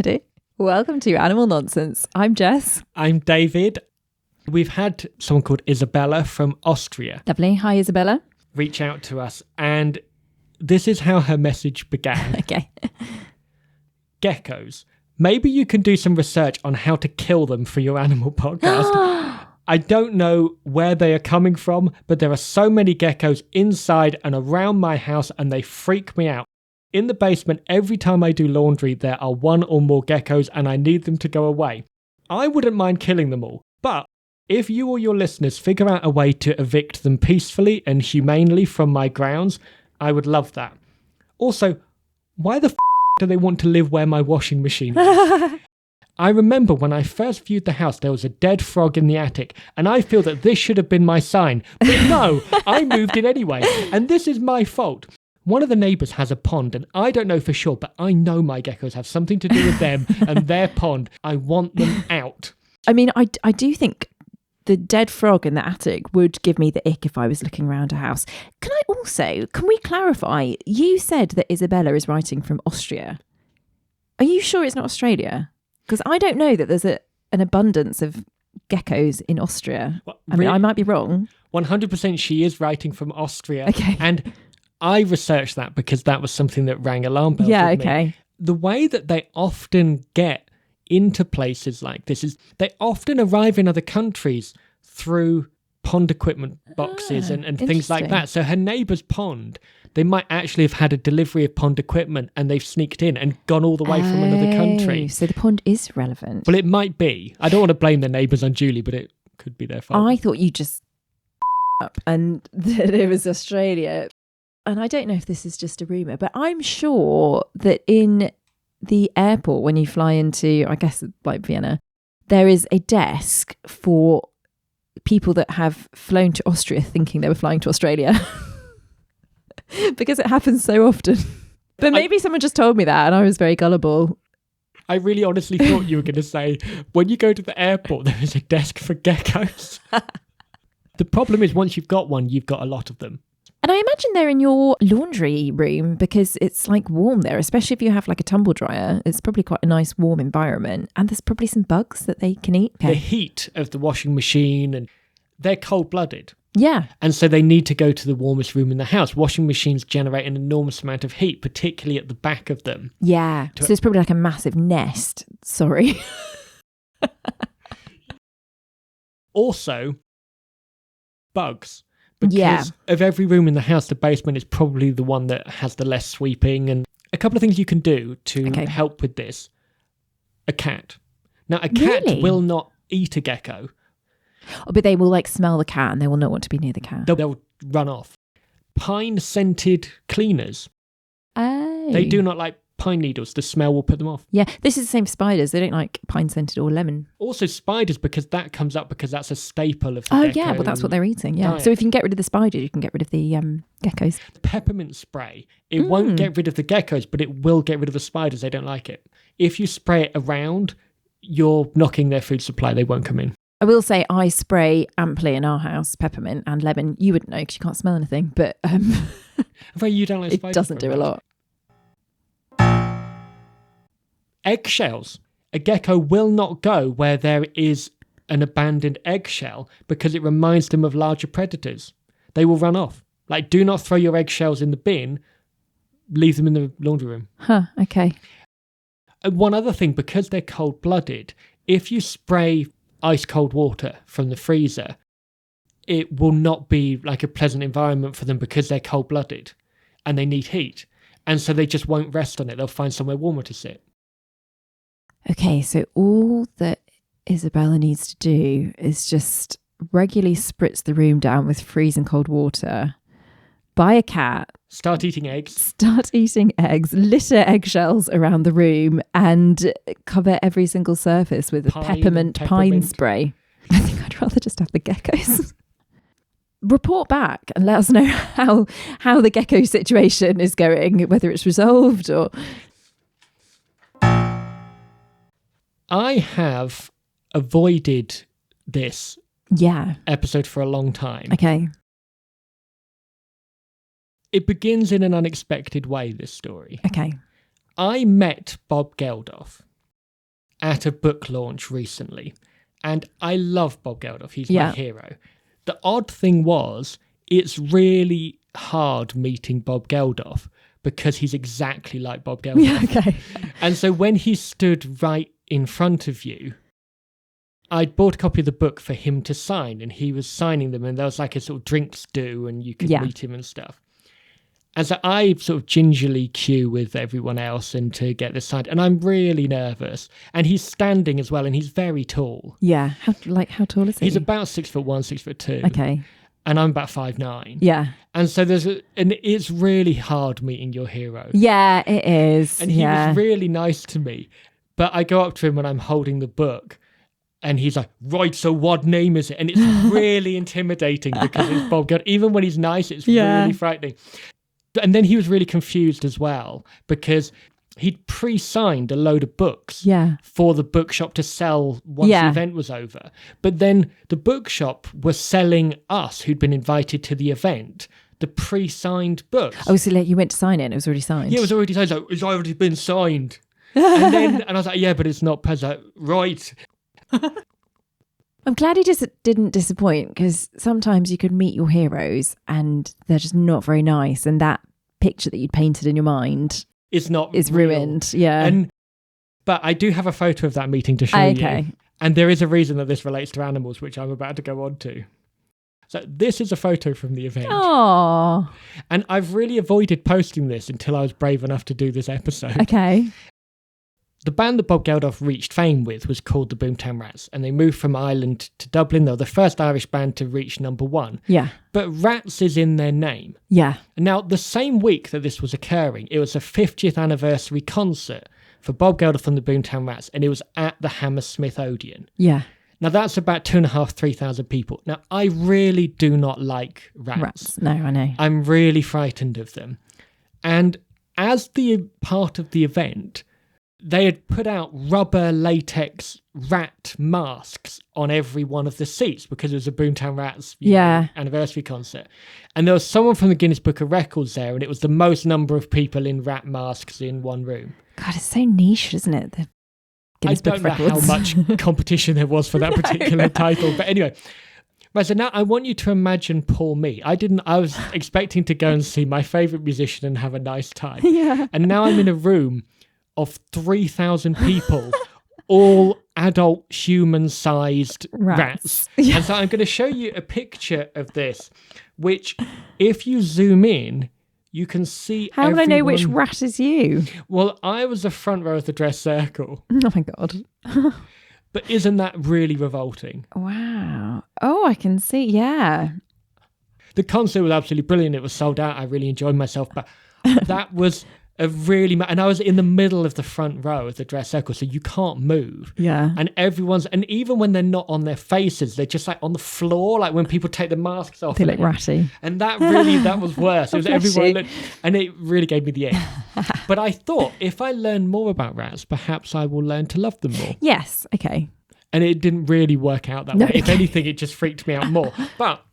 Ready? Welcome to Animal Nonsense. I'm Jess. I'm David. We've had someone called Isabella from Austria Lovely. Hi, Isabella. reach out to us, and this is how her message began. Okay. Geckos. Maybe you can do some research on how to kill them for your animal podcast. I don't know where they are coming from, but there are so many geckos inside and around my house, and they freak me out. In the basement, every time I do laundry, there are one or more geckos, and I need them to go away. I wouldn't mind killing them all, but if you or your listeners figure out a way to evict them peacefully and humanely from my grounds, I would love that. Also, why the do they want to live where my washing machine is? I remember when I first viewed the house, there was a dead frog in the attic, and I feel that this should have been my sign. But no, I moved in anyway, and this is my fault. One of the neighbours has a pond, and I don't know for sure, but I know my geckos have something to do with them and their pond. I want them out. I mean, I do think the dead frog in the attic would give me the ick if I was looking around a house. Can we clarify? You said that Isabella is writing from Austria. Are you sure it's not Australia? Because I don't know that there's an abundance of geckos in Austria. Well, I mean, I might be wrong. 100% she is writing from Austria. Okay. And I researched that because that was something that rang alarm bells Yeah, with okay. me. The way that they often get into places like this is they often arrive in other countries through pond equipment boxes and things like that. So her neighbour's pond, they might actually have had a delivery of pond equipment and they've sneaked in and gone all the way from another country. So the pond is relevant. Well, it might be. I don't want to blame the neighbours unduly, but it could be their fault. I thought you just up and that it was Australia. And I don't know if this is just a rumour, but I'm sure that in the airport, when you fly into, I guess, like Vienna, there is a desk for people that have flown to Austria thinking they were flying to Australia. Because it happens so often. But maybe someone just told me that and I was very gullible. I really honestly thought you were going to say, when you go to the airport, there is a desk for geckos. The problem is once you've got one, you've got a lot of them. And I imagine they're in your laundry room because it's like warm there, especially if you have like a tumble dryer. It's probably quite a nice warm environment. And there's probably some bugs that they can eat. Okay. The heat of the washing machine, and they're cold-blooded. Yeah. And so they need to go to the warmest room in the house. Washing machines generate an enormous amount of heat, particularly at the back of them. Yeah. So it's probably like a massive nest. Sorry. Also, bugs. Because of every room in the house, the basement is probably the one that has the less sweeping. And a couple of things you can do to help with this. A cat. Now, a cat will not eat a gecko. Oh, but they will like smell the cat and they will not want to be near the cat. They'll run off. Pine-scented cleaners. Oh. They do not like pine needles. The smell will put them off. Yeah, this is the same for spiders. They don't like pine-scented or lemon. Also spiders, because that comes up because that's a staple of the Oh, gecko yeah, well, that's what they're eating, yeah. diet. So if you can get rid of the spiders, you can get rid of the geckos. Peppermint spray. It won't get rid of the geckos, but it will get rid of the spiders. They don't like it. If you spray it around, you're knocking their food supply. They won't come in. I will say I spray amply in our house, peppermint and lemon. You wouldn't know because you can't smell anything, but You don't like it spiders doesn't do a lot. Eggshells. A gecko will not go where there is an abandoned eggshell because it reminds them of larger predators. They will run off. Like, do not throw your eggshells in the bin. Leave them in the laundry room. Huh, okay. And one other thing, because they're cold-blooded, if you spray ice-cold water from the freezer, it will not be like a pleasant environment for them because they're cold-blooded and they need heat. And so they just won't rest on it. They'll find somewhere warmer to sit. Okay, so all that Isabella needs to do is just regularly spritz the room down with freezing cold water, buy a cat, start eating eggs, litter eggshells around the room, and cover every single surface with peppermint pine spray. I think I'd rather just have the geckos. Report back and let us know how the gecko situation is going, whether it's resolved or... I have avoided this episode for a long time. Okay. It begins in an unexpected way, this story. Okay. I met Bob Geldof. at a book launch recently, and I love Bob Geldof. He's my hero. The odd thing was, it's really hard meeting Bob Geldof because he's exactly like Bob Geldof. Yeah, okay. And so when he stood right in front of you, I'd bought a copy of the book for him to sign, and he was signing them, and there was like a sort of drinks do, and you could meet him and stuff. And so I sort of gingerly queue with everyone else and to get this signed, and I'm really nervous. And he's standing as well, and he's very tall. Yeah. How tall is he? He's about 6'1", 6'2". Okay. And I'm about 5'9". Yeah. And so and it's really hard meeting your hero. Yeah, it is. And he was really nice to me. But I go up to him when I'm holding the book, and he's like, right, so what name is it? And it's really intimidating because it's Bob Geldof. Even when he's nice, it's really frightening. And then he was really confused as well because he'd pre-signed a load of books for the bookshop to sell once the event was over. But then the bookshop was selling us, who'd been invited to the event, the pre-signed books. Oh, so you went to sign it and it was already signed? Yeah, it was already signed. Like, it's already been signed. And I was like, yeah, but it's not. I was like, right. I'm glad he just didn't disappoint, because sometimes you could meet your heroes and they're just not very nice, and that picture that you'd painted in your mind is ruined. Yeah. But I do have a photo of that meeting to show you. And there is a reason that this relates to animals, which I'm about to go on to. So this is a photo from the event. Oh. And I've really avoided posting this until I was brave enough to do this episode. Okay. The band that Bob Geldof reached fame with was called the Boomtown Rats, and they moved from Ireland to Dublin. They were the first Irish band to reach #1. Yeah. But Rats is in their name. Yeah. Now, the same week that this was occurring, it was a 50th anniversary concert for Bob Geldof and the Boomtown Rats, and it was at the Hammersmith Odeon. Yeah. Now, that's about 2,500, 3,000 people. Now, I really do not like rats. No, I know. I'm really frightened of them. And as the part of the event, they had put out rubber latex rat masks on every one of the seats because it was a Boomtown Rats anniversary concert. And there was someone from the Guinness Book of Records there, and it was the most number of people in rat masks in one room. God, it's so niche, isn't it? The Guinness Book of Records. I don't know how much competition there was for that particular title. But anyway, right, so now I want you to imagine poor me. I was expecting to go and see my favourite musician and have a nice time. Yeah. And now I'm in a room of 3,000 people, all adult human-sized rats. Yeah. And so I'm going to show you a picture of this, which if you zoom in, you can see How would I know which rat is you? Well, I was the front row of the dress circle. Oh my God. But isn't that really revolting? Wow. Oh, I can see. Yeah. The concert was absolutely brilliant. It was sold out. I really enjoyed myself. But that was and I was in the middle of the front row of the dress circle, so you can't move. Yeah. And even when they're not on their faces, they're just like on the floor, like when people take the masks off. They look ratty. And that was worse. It was everyone and it really gave me the ick. But I thought, if I learn more about rats, perhaps I will learn to love them more. Yes. Okay. And it didn't really work out that way. If anything, it just freaked me out more. But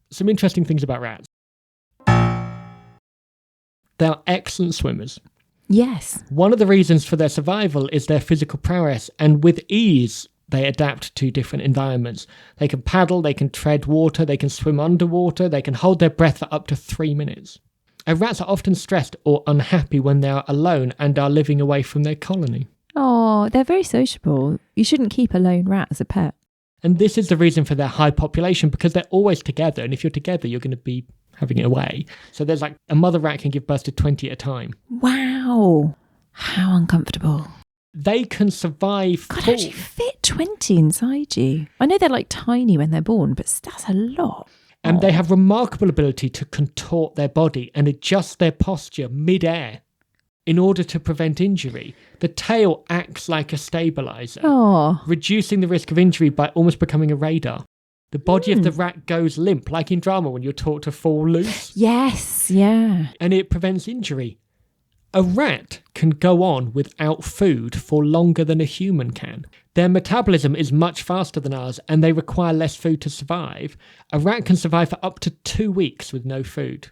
some interesting things about rats. They are excellent swimmers. Yes. One of the reasons for their survival is their physical prowess, and with ease, they adapt to different environments. They can paddle, they can tread water, they can swim underwater, they can hold their breath for up to 3 minutes. And rats are often stressed or unhappy when they are alone and are living away from their colony. Oh, they're very sociable. You shouldn't keep a lone rat as a pet. And this is the reason for their high population, because they're always together, and if you're together, you're going to be having it away. So there's like a mother rat can give birth to 20 at a time. Wow. How uncomfortable. They can survive. God, how'd you fit 20 inside you? I know they're like tiny when they're born, but that's a lot. And they have remarkable ability to contort their body and adjust their posture mid-air in order to prevent injury. The tail acts like a stabilizer, reducing the risk of injury by almost becoming a radar. The body of the rat goes limp, like in drama when you're taught to fall loose. Yes, yeah. And it prevents injury. A rat can go on without food for longer than a human can. Their metabolism is much faster than ours, and they require less food to survive. A rat can survive for up to 2 weeks with no food.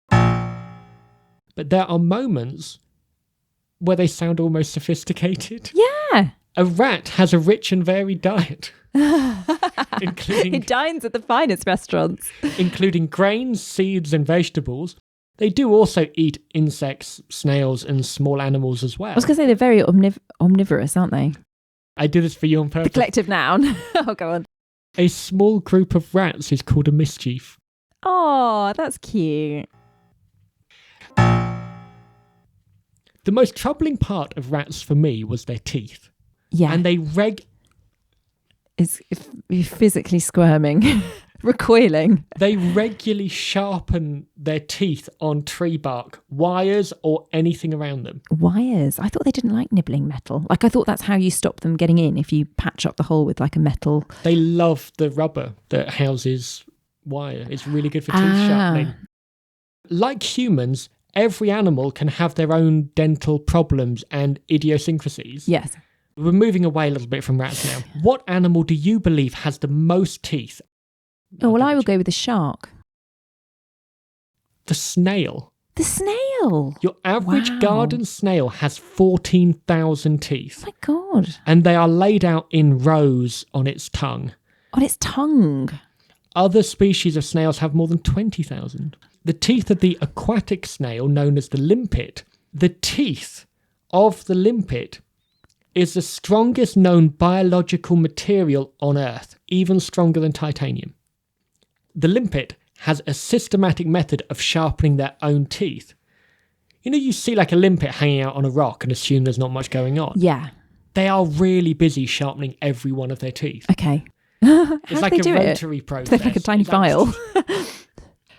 But there are moments where they sound almost sophisticated. Yeah. A rat has a rich and varied diet, It dines at the finest restaurants. including grains, seeds, and vegetables. They do also eat insects, snails, and small animals as well. I was going to say they're very omnivorous, aren't they? I do this for you on purpose. The collective noun. Oh, go on. A small group of rats is called a mischief. Oh, that's cute. The most troubling part of rats for me was their teeth. Yeah. And they Is if you're physically squirming, recoiling. They regularly sharpen their teeth on tree bark, wires, or anything around them. Wires? I thought they didn't like nibbling metal. Like, I thought that's how you stop them getting in, if you patch up the hole with like a metal. They love the rubber that houses wire. It's really good for teeth sharpening. Like humans, every animal can have their own dental problems and idiosyncrasies. Yes. We're moving away a little bit from rats now. What animal do you believe has the most teeth? Oh, well, I will go with the shark. The snail. The snail? Your average Wow. garden snail has 14,000 teeth. Oh my God. And they are laid out in rows on its tongue. On its tongue. Other species of snails have more than 20,000. The teeth of the aquatic snail, known as the limpet, the teeth of the limpet is the strongest known biological material on Earth, even stronger than titanium. The limpet has a systematic method of sharpening their own teeth. You know, you see like a limpet hanging out on a rock and assume there's not much going on. Yeah. They are really busy sharpening every one of their teeth. Okay. It's like do a it? rotary process. They're like a tiny It's actually- file.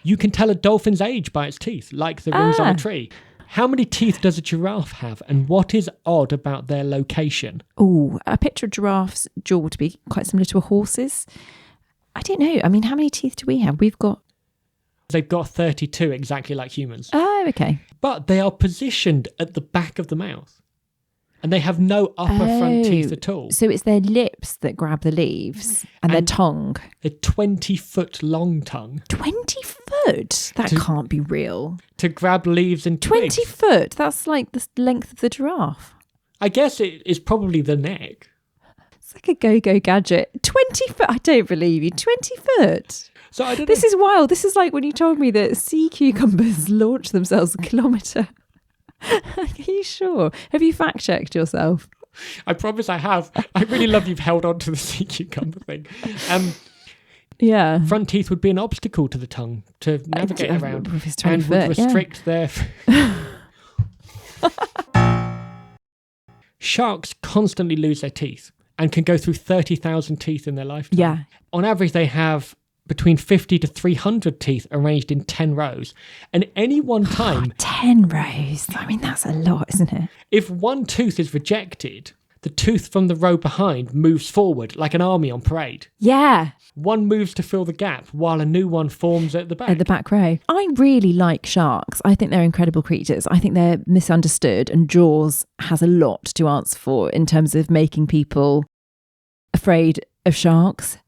You can tell a dolphin's age by its teeth, like the rings on a tree. How many teeth does a giraffe have, and what is odd about their location? Oh, I picture a giraffe's jaw to be quite similar to a horse's. I don't know. I mean, how many teeth do we have? We've got... They've got 32, exactly like humans. Oh, okay. But they are positioned at the back of the mouth. And they have no upper front teeth at all. So it's their lips that grab the leaves and their tongue. A 20-foot long tongue 20 foot? That can't be real. to grab leaves and 20 twigs. foot? That's like the length of the giraffe. I guess it is probably the neck. It's like a go-go gadget. 20 foot? I don't believe you. 20 foot? So I don't This know. is wild. This is like when you told me that sea cucumbers launch themselves a kilometre. Are you sure? Have you fact-checked yourself? I promise I have. I really love you've held on to the sea cucumber thing. Yeah. Front teeth would be an obstacle to the tongue to navigate around If it's 20 and foot, would yeah. restrict their... Sharks constantly lose their teeth and can go through 30,000 teeth in their lifetime. Yeah. On average, they have between 50 to 300 teeth arranged in 10 rows. And any one time, 10 rows. I mean, that's a lot, isn't it? if one tooth is rejected, the tooth from the row behind moves forward like an army on parade. Yeah. One moves to fill the gap while a new one forms at the back. At the back row. I really like sharks. I think they're incredible creatures. I think they're misunderstood, and Jaws has a lot to answer for in terms of making people afraid of sharks.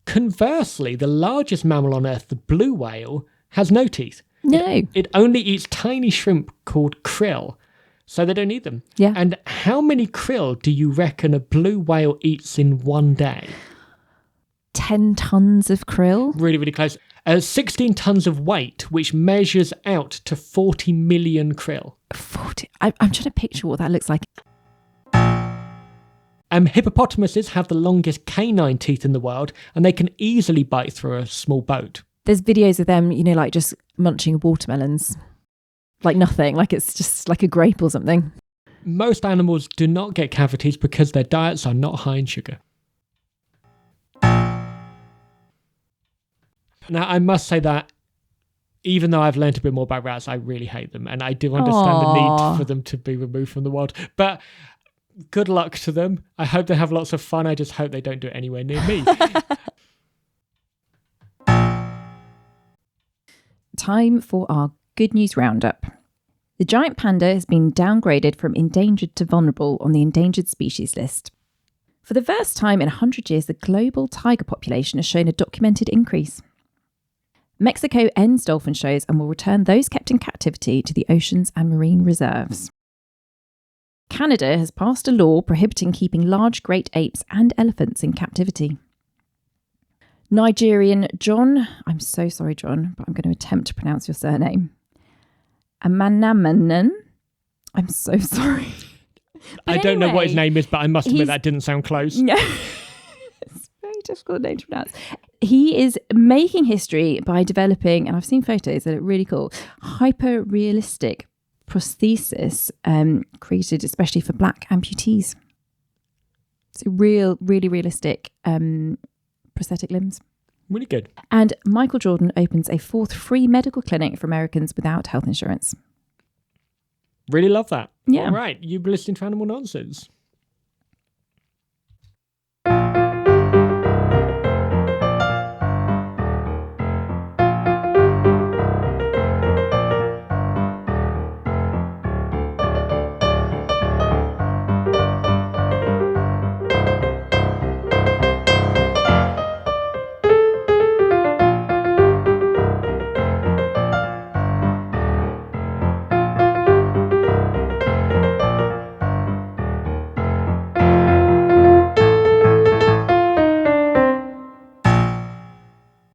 Conversely, the largest mammal on Earth, the blue whale, has no teeth. No. It only eats tiny shrimp called krill, so they don't eat them. Yeah. And how many krill do you reckon a blue whale eats in one day? 10 tons of krill. Really, really close. 16 tons of weight, which measures out to 40 million krill. 40. I'm trying to picture what that looks like. Hippopotamuses have the longest canine teeth in the world, and they can easily bite through a small boat. There's videos of them, you know, like just munching watermelons. Like nothing, like it's just like a grape or something. Most animals do not get cavities because their diets are not high in sugar. Now, I must say that even though I've learned a bit more about rats, I really hate them, and I do understand the need for them to be removed from the world. But good luck to them. I hope they have lots of fun. I just hope they don't do it anywhere near me. Time for our good news roundup. The giant panda has been downgraded from endangered to vulnerable on the endangered species list. For the first time in 100 years, the global tiger population has shown a documented increase. Mexico ends dolphin shows and will return those kept in captivity to the oceans and marine reserves. Canada has passed a law prohibiting keeping large great apes and elephants in captivity. Nigerian John, I'm so sorry, John, but I'm going to attempt to pronounce your surname. Amanamanan. I'm so sorry. I don't know what his name is, but I must admit that didn't sound close. No. It's a very difficult name to pronounce. He is making history by developing, and I've seen photos that look really cool, hyper-realistic prosthesis created especially for black amputees. So really realistic prosthetic limbs. Really good. And Michael Jordan opens a 4th free medical clinic for Americans without health insurance. Really love that. Yeah. All right, you've been listening to Animal Nonsense.